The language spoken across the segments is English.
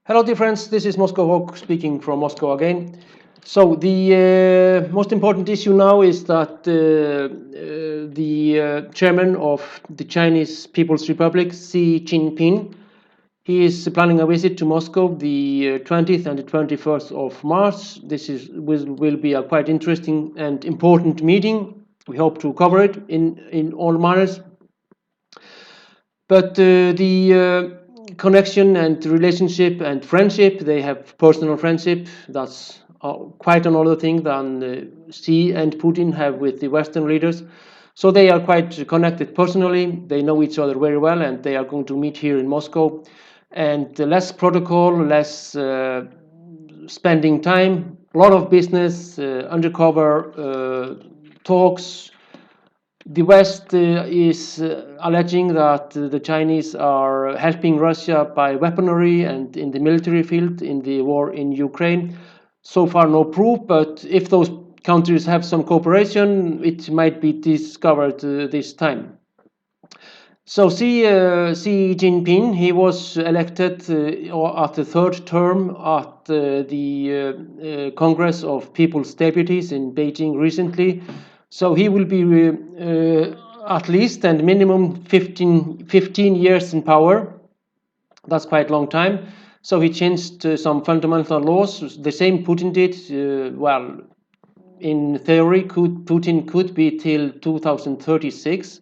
Hello, dear friends. This is Moscow Hawk speaking from Moscow again. So the most important issue now is that the chairman of the Chinese People's Republic, Xi Jinping, he is planning a visit to Moscow the 20th and the 21st of March. Will be a quite interesting and important meeting. We hope to cover it in all manners. But the connection and relationship and friendship, they have personal friendship. That's quite another thing than Xi and Putin have with the Western leaders. So they are quite connected personally. They know each other very well, and they are going to meet here in Moscow. And less protocol, less spending time, a lot of business, undercover talks. The West is alleging that the Chinese are helping Russia by weaponry and in the military field in the war in Ukraine. So far, no proof, but if those countries have some cooperation, it might be discovered this time. So Xi Jinping, he was elected at the third term at the Congress of People's Deputies in Beijing recently. So he will be at least and minimum 15 years in power. That's quite a long time. So he changed some fundamental laws. The same Putin did. In theory, Putin could be till 2036.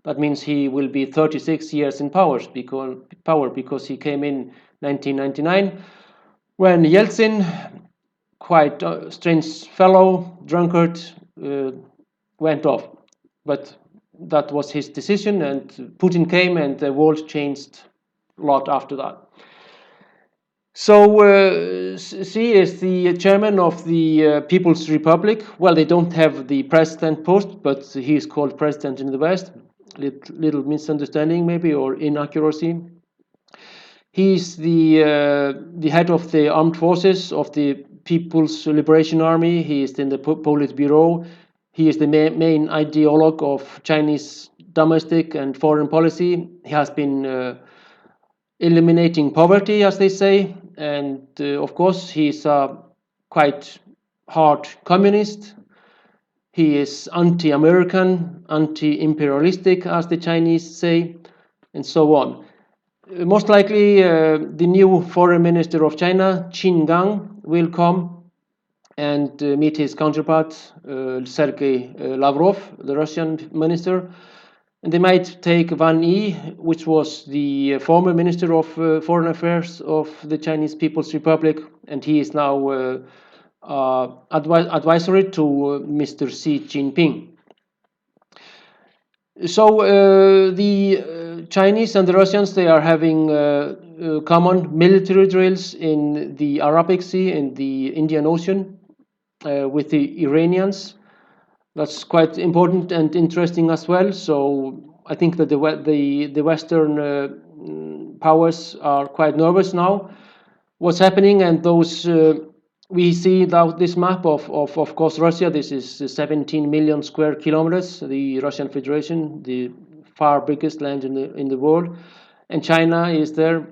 That means he will be 36 years in power because he came in 1999 when Yeltsin, quite a strange fellow, drunkard, went off. But that was his decision, and Putin came, and the world changed a lot after that. So Xi is the chairman of the People's Republic. Well, they don't have the president post, but he is called president in the West. Little misunderstanding maybe, or inaccuracy. He's the head of the armed forces of the People's Liberation Army. He is in the Politburo. He is the main ideologue of Chinese domestic and foreign policy. He has been eliminating poverty, as they say, and of course he's a quite hard communist. He is anti-American, anti-imperialistic, as the Chinese say, and so on. Most likely the new foreign minister of China, Qin Gang, will come and meet his counterpart, Sergei Lavrov, the Russian minister. And they might take Wang Yi, which was the former Minister of Foreign Affairs of the Chinese People's Republic, and he is now advisory to Mr. Xi Jinping. So the Chinese and the Russians, they are having common military drills in the Arabic Sea, in the Indian Ocean, with the Iranians. That's quite important and interesting as well. So I think that the Western powers are quite nervous now. What's happening, and those we see now this map of course Russia. This is 17 million square kilometers. The Russian Federation, the far biggest land in the world, and China is there.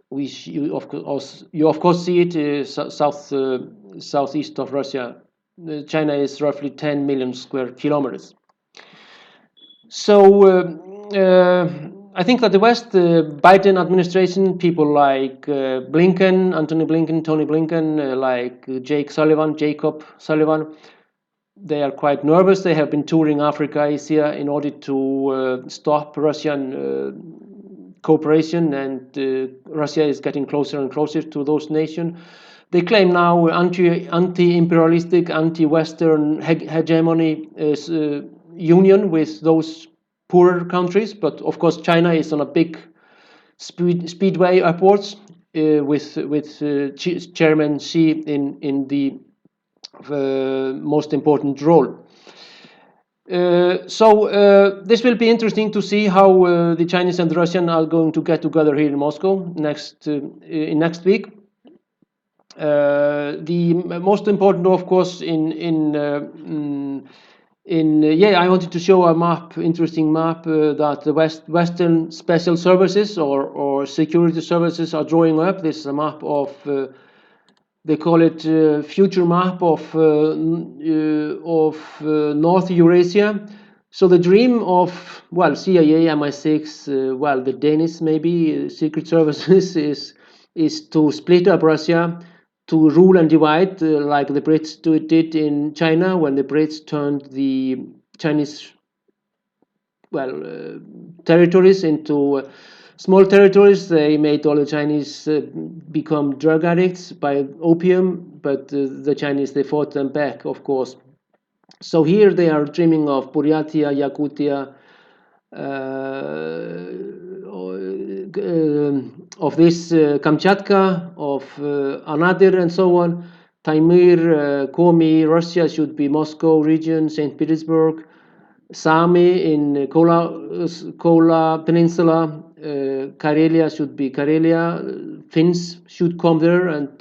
You of course see it southeast of Russia. China is roughly 10 million square kilometers. So I think that the West, Biden administration, people like Blinken, Antony Blinken, Tony Blinken, like Jacob Sullivan, they are quite nervous. They have been touring Africa, Asia in order to stop Russian cooperation, and Russia is getting closer and closer to those nations. They claim now anti-imperialistic, anti-Western hegemony union with those poorer countries, but of course China is on a big speedway upwards with Chairman Xi in the most important role. So this will be interesting to see how the Chinese and the Russian are going to get together here in Moscow next week. The most important, of course, in I wanted to show a map, interesting map that the Western special services or security services are drawing up. This is a map of they call it future map of North Eurasia. So the dream of CIA, MI6, the Danish maybe secret services is to split up Russia, to rule and divide like the Brits did in China when the Brits turned the Chinese territories into small territories. They made all the Chinese become drug addicts by opium, but the Chinese, they fought them back, of course. So here they are dreaming of Buryatia, Yakutia, of this Kamchatka, of Anadyr and so on. Taimyr, Komi, Russia should be Moscow region, St. Petersburg. Sami in Kola Peninsula, Karelia should be Karelia, Finns should come there and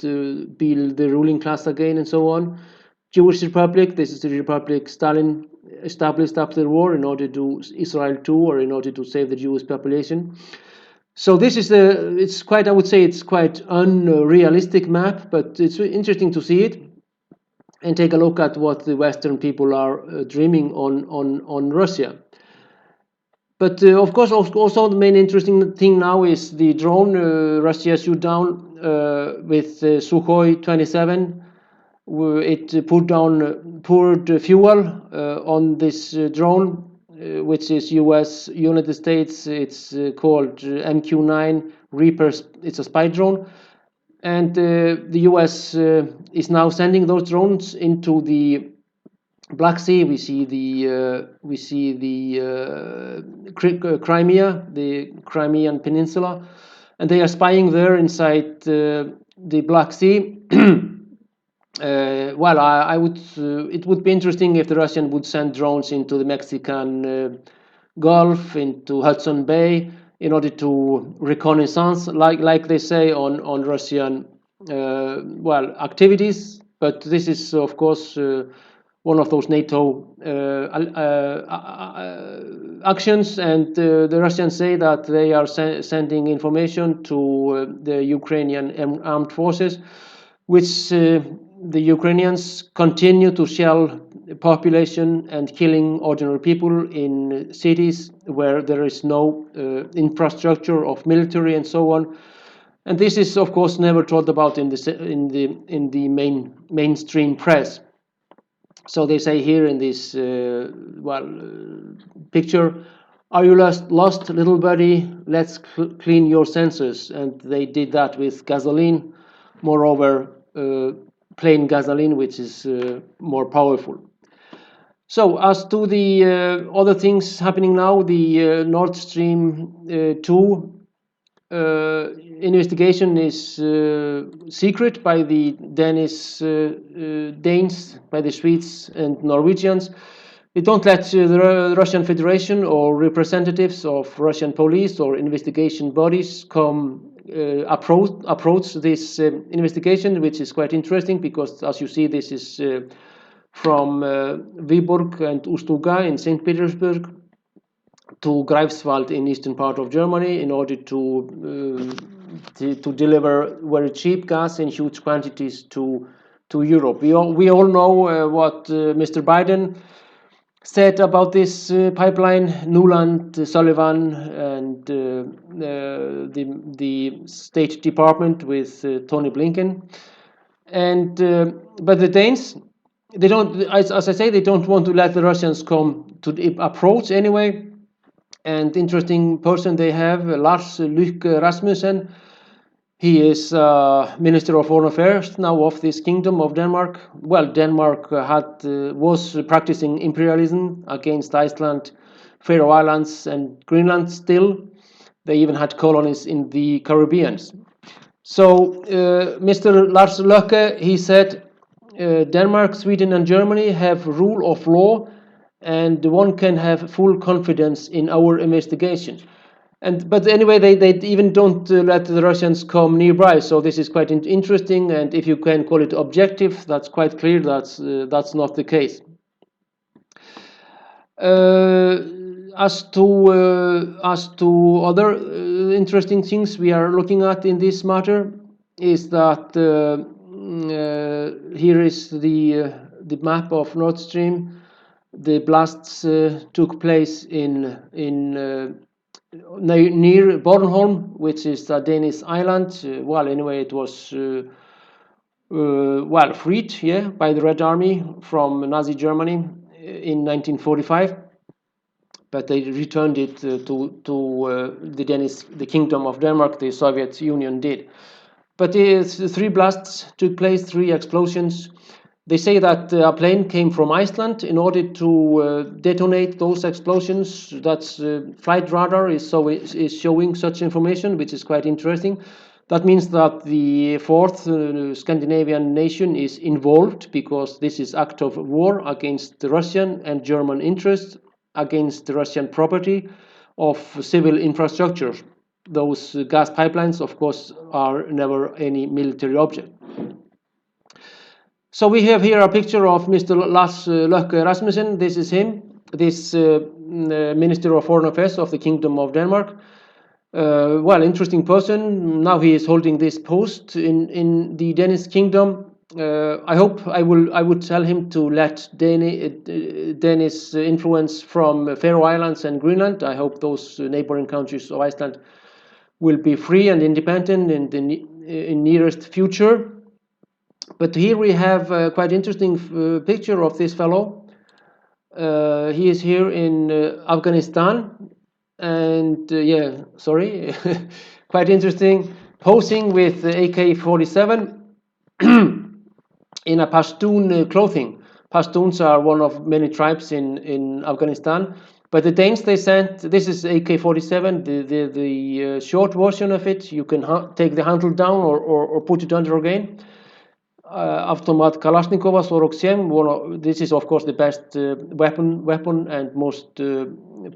be the ruling class again and so on. Jewish Republic, this is the republic Stalin established after the war in order to Israel too, or in order to save the Jewish population. So this is it's quite, I would say it's quite unrealistic map, but it's interesting to see it and take a look at what the Western people are dreaming on Russia. But of course, also the main interesting thing now is the drone Russia shoot down with Sukhoi 27. It poured fuel on this drone, which is United States. It's called MQ-9 Reaper. It's a spy drone. And the US is now sending those drones into the Black Sea. We see the Crimea, the Crimean Peninsula, and they are spying there inside the Black Sea. I would. It would be interesting if the Russian would send drones into the Mexican Gulf, into Hudson Bay, in order to reconnaissance, like they say on Russian activities. But this is of course one of those NATO actions, and the Russians say that they are sending information to the Ukrainian armed forces, which the Ukrainians continue to shell population and killing ordinary people in cities where there is no infrastructure of military and so on. And this is, of course, never talked about in the mainstream press. So they say here in this picture, "Are you lost, little buddy? Let's clean your senses." And they did that with gasoline. Moreover, plain gasoline, which is more powerful. So as to the other things happening now, the Nord Stream 2 investigation is secret by the Danes, by the Swedes and Norwegians. They don't let the Russian Federation or representatives of Russian police or investigation bodies come approach this investigation, which is quite interesting because, as you see, this is from Viborg and Ustuga in St. Petersburg to Greifswald in eastern part of Germany in order to deliver very cheap gas in huge quantities to Europe. We all know what Mr. Biden said about this pipeline. Nuland, Sullivan, and the State Department with Tony Blinken. And but the Danes, they don't, as I say, they don't want to let the Russians come to the approach anyway. And interesting person they have, Lars Løkke Rasmussen. He is Minister of Foreign Affairs now of this Kingdom of Denmark. Well, Denmark was practicing imperialism against Iceland, Faroe Islands, and Greenland still. They even had colonies in the Caribbean. So Mr. Lars Løkke, he said, Denmark, Sweden, and Germany have rule of law, and one can have full confidence in our investigation. But anyway, they even don't let the Russians come nearby. So this is quite interesting. And if you can call it objective, that's quite clear that's not the case. As to other interesting things we are looking at in this matter is that here is the map of Nord Stream. The blasts took place near Bornholm, which is a Danish island. Well, anyway, it was freed, by the Red Army from Nazi Germany in 1945, but they returned it to the Kingdom of Denmark. The Soviet Union did. But 3 blasts took place, 3 explosions. They say that a plane came from Iceland in order to detonate those explosions. That's flight radar is showing such information, which is quite interesting. That means that the 4th Scandinavian nation is involved, because this is act of war against the Russian and German interests, against the Russian property of civil infrastructure. Those gas pipelines, of course, are never any military object. So we have here a picture of Mr. Lars Løkke Rasmussen. This is him, this Minister of Foreign Affairs of the Kingdom of Denmark. Interesting person. Now he is holding this post in the Danish kingdom. I hope I would tell him to let Danish influence from Faroe Islands and Greenland. I hope those neighboring countries of Iceland will be free and independent in the nearest future. But here we have a quite interesting picture of this fellow. He is here in Afghanistan, and quite interesting, posing with AK-47 in a Pashtun clothing. Pashtuns are one of many tribes in Afghanistan. But the Danes, they sent, this is AK-47, the short version of it. You can take the handle down or put it under again. Automat Kalashnikova 47. This is of course the best weapon and most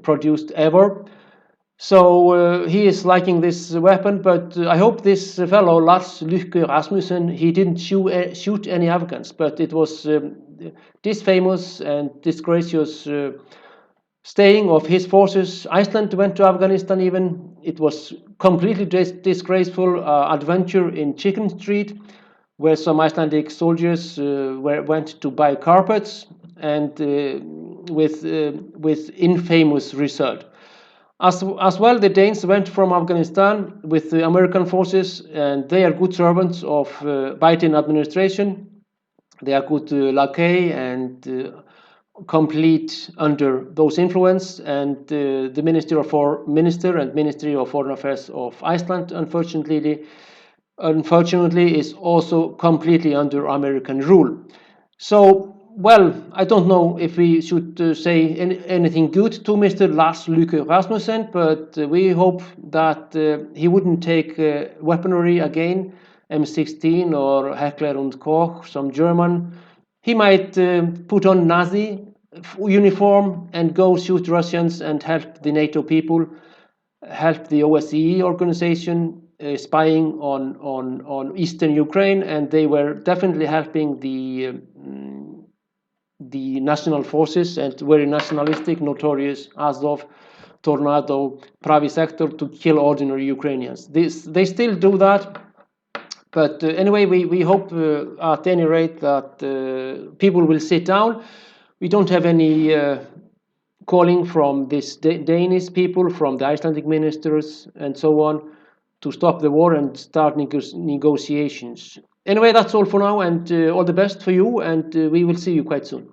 produced ever. So he is liking this weapon, but I hope this fellow Lars Løkke Rasmussen, he didn't shoot any Afghans, but it was this famous and disgracious staying of his forces. Iceland went to Afghanistan even. It was completely disgraceful adventure in Chicken Street, where some Icelandic soldiers went to buy carpets, and with infamous result. As well, the Danes went from Afghanistan with the American forces, and they are good servants of Biden administration. They are good lackey and complete under those influence. And the Minister and Ministry of Foreign Affairs of Iceland, unfortunately, is also completely under American rule. So, well, I don't know if we should say anything good to Mr. Lars Løkke Rasmussen, but we hope that he wouldn't take weaponry again, M16 or Heckler und Koch, some German. He might put on Nazi uniform and go shoot Russians and help the NATO people, help the OSCE organization, spying on eastern Ukraine, and they were definitely helping the national forces, and very nationalistic, notorious Azov, Tornado, Pravi Sector, to kill ordinary Ukrainians. They still do that, but anyway, we hope at any rate that people will sit down. We don't have any calling from this Danish people, from the Icelandic ministers and so on, to stop the war and start negotiations. Anyway, that's all for now, and all the best for you, and we will see you quite soon.